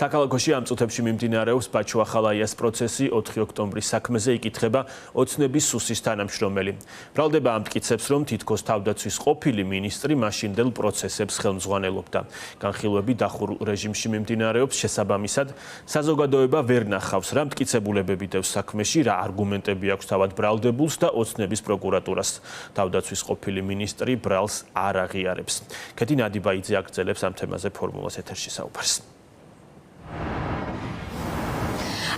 Საქალაქოში ამ წუთებში მიმდინარეობს ბაჩუ-ახალაიას პროცესი 4 ოქტომბრის საქმეზე იკითხება ოცნების სუსის თანამშრომელი. ბრალდება ამტკიცებს, რომ თითქოს თავდაცვის ყოფილი მინისტრი მაშინდელ პროცესებს ხელმძღვანელობდა. განხილვები დახურულ რეჟიმში მიმდინარეობს, შესაბამისად, საზოგადოება ვერ ნახავს, რა მტკიცებულებები დევს საქმეში, რა არგუმენტები აქვს თავად ბრალდებულს და ოცნების პროკურატურას. თავდაცვის ყოფილი მინისტრი ბრალს არ აღიარებს. ქეთი ნადიბაიძე აგრძელებს ამ თემაზე ფორმულას ეთერში საუბარს.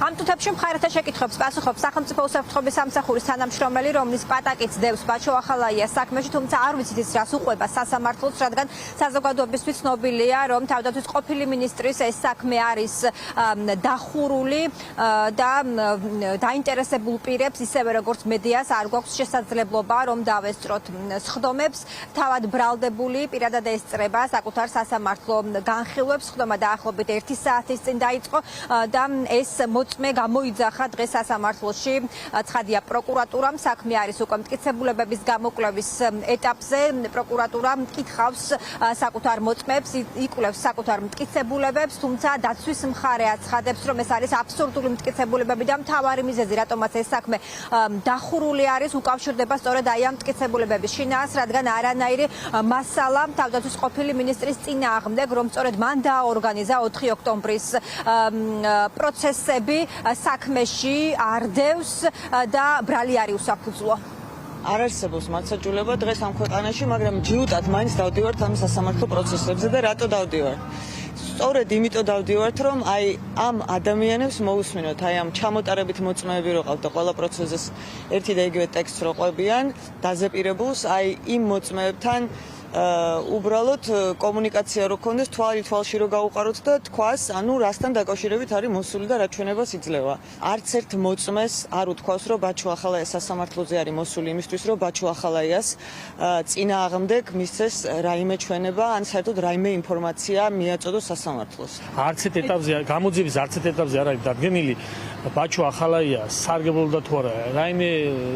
ამ თუთებში მხარეთა შეკითხვებს პასუხობს სახელმწიფო უსაფრთხოების სამსახურის თანამშრომელი, რომლის პატაკიც დევს ბაჩუ-ახალაიას საქმეში, თუმცა არ ვიცით ის რას უყვება სასამართლოს, რადგან საზოგადოებისთვის ცნობილია, რომ თავდაცვის ყოფილი მინისტრის ეს საქმე არის დახურული და დაინტერესებულ პირებს, ისევე როგორც მედიას, არ გვაქვს შესაძლებლობა, რომ დავესწროთ სხდომებს. თავად ბრალდებული პირადად ესწრება საკუთარ სასამართლო განხილვებს. სხდომა დაახლოებით 1 საათის წინ დაიწყო და ეს მოწმე გამოიძახა დღეს სასამართლოში. ცხადია, პროკურატურამ საქმე არის უკვე მტკიცებულებების გამოკვლევის ეტაპზე. პროკურატურა მკითხავს საკუთარ მოწმებს, იკვლევს საკუთარ მტკიცებულებებს, თუმცა დაცვის მხარე აცხადებს, რომ ეს არის აბსურდული მტკიცებულებები და მთავარი მიზეზი, რატომაც ეს საქმე დახურული არის, უკავშირდება სწორედ აი ამ მტკიცებულებების შინაარს, რადგან არანაირი მასალა თავდაცვის ყოფილი მინისტრის წინააღმდეგ, რომ სწორედ მან დააორგანიზა 4 ოქტომბრის პროცესები საქმეში არ დევს და ბრალი არ იუსაფუძვლო. არ არსებობს მართლმსაჯულება დღეს ამ ქვეყანაში, მაგრამ ჯიუტად მაინც დავდივართ ამ სასამართლო პროცესებზე და რატო დავდივართ? სწორედ იმიტომ დავდივართ, რომ აი ამ ადამიანებს მოусმინოთ, აი ამ ჩამოტარებით მოწმეები რო ყავთ და ყველა პროცესის ერთი და იგივე ტექსტს რო ყვებიან, დაზეპირებულს, აი იმ მოწმეებთან უბრალოდ კომუნიკაცია რო ქონდეს, თვალი თვალში რო გაუყაროთ და თქვას, ანუ რასთან დაკავშირებით არის მოსული და რა ჩვენებას იძლევა. არც ერთ მოწმეს არ უთქვავს, რომ ბაჩუ-ახალაიას სასამართლოზე არის მოსული იმისთვის, რომ ბაჩუ-ახალაიას წინააღმდეგ მისცეს რაიმე ჩვენება, ან საერთოდ რაიმე ინფორმაცია მიაწოდოს სასამართლოს. არც ერთ ეტაპზე, გამოძიების არც ერთ ეტაპზე არ არის დადგენილი ბაჩუ-ახალაია სარგებლობდა თუ არა რაიმე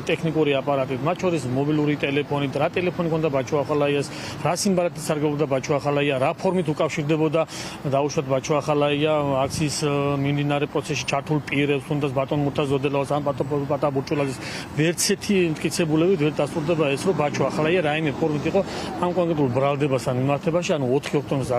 ტექნიკური აპარატით, მათ შორის მობილური ტელეფონით, რა ტელეფონი ჰქონდა ბაჩუ-ახალაიას, რა სიმბარათით სარგებლობდა ბაჩუ-ახალაია, რა ფორმით უკავშირდებოდა დაუშვათ ბაჩუ-ახალაია აქციის მიმდინარე პროცესში ჩართულ პირებს, თუნდაც ბატონ მურთაზ-ოდელავას ან ბატონ ბურჭულაძის ვერც ერთი მტკიცებულებით ვერ დასტურდება ეს, რომ ბაჩუ-ახალაია რაიმე ფორმით იყო ამ კონკრეტულ ბრალდებასთან მიმართებაში, ანუ 4 ოქტომბრის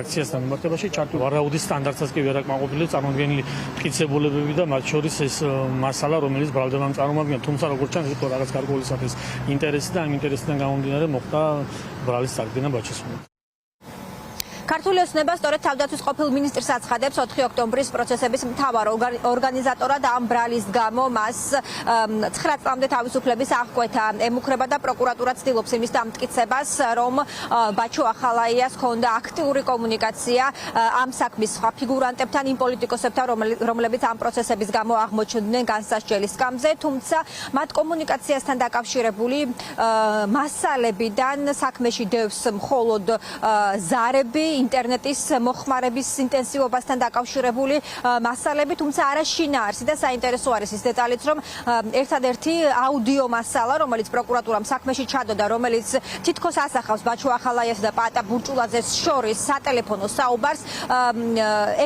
აქციასთან მიმართებაში ჩართულ ვარაუდის სტანდარტსაც კი ვერ აკმაყოფილებს წარმოქმნილი მტკიცებულებები და მათ შორის ეს მასალა, რომელიც ბრალდებამ წარმოადგენდა, თუმცა როგორც ჩანს, ეს რაღაც გარკვეული სახის ინტერესი და ამ ინტერესიდან გამომდინარე მოხდა ბრალის წარდგენა ბაჩისმიერ. ქართული ოცნება სწორედ თავდაცვის ყოფილ მინისტრს აცხადებს 4 ოქტომბრის პროცესების მთავარ ორგანიზატორად ამ ბრალის გამო მას 9 წლამდე თავისუფლების აღკვეთა ემუქრება და პროკურატურა ცდილობს იმის დამტკიცებას, რომ ბაჩუ-ახალაიას ჰქონდა აქტიური კომუნიკაცია ამ საქმის სხვა ფიგურანტებთან, იმ პოლიტიკოსებთან, რომლებიც ამ პროცესების გამო აღმოჩნდნენ განსასჯელის სკამზე, თუმცა მათ კომუნიკაციასთან დაკავშირებული მასალებიდან საქმეში დევს მხოლოდ ზარები, ინტერნეტის მოხმარების ინტენსივობასთან დაკავშირებული მასალები, თუმცა არა შინაარსი და საინტერესო არის ის დეტალიც, რომ ერთადერთი აუდიო მასალა, რომელიც პროკურატურამ საქმეში ჩადოდა, რომელიც თითქოს ასახავს ბაჩუ-ახალაიას და პატა ბურჭულაძეს შორის სატელეფონო საუბარს,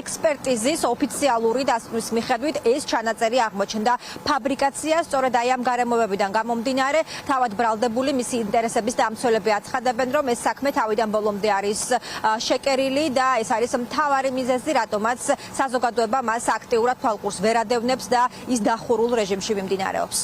ექსპერტიზის ოფიციალური დასკვნის მიხედვით ეს ჩანაწერი აღმოჩნდა ფაბრიკაცია, სწორედ აი ამ გარემოებიდან გამომდინარე, თავად ბრალდებული მისი ინტერესების დამცველები აცხადებენ, რომ ეს საქმე თავიდან ბოლომდე არის შეკერილი და ეს არის მთავარი მიზეზი, რატომაც საზოგადოება მას აქტიურად თვალყურს ვერ ადევნებს და ის დახურულ რეჟიმში მიმდინარეობს.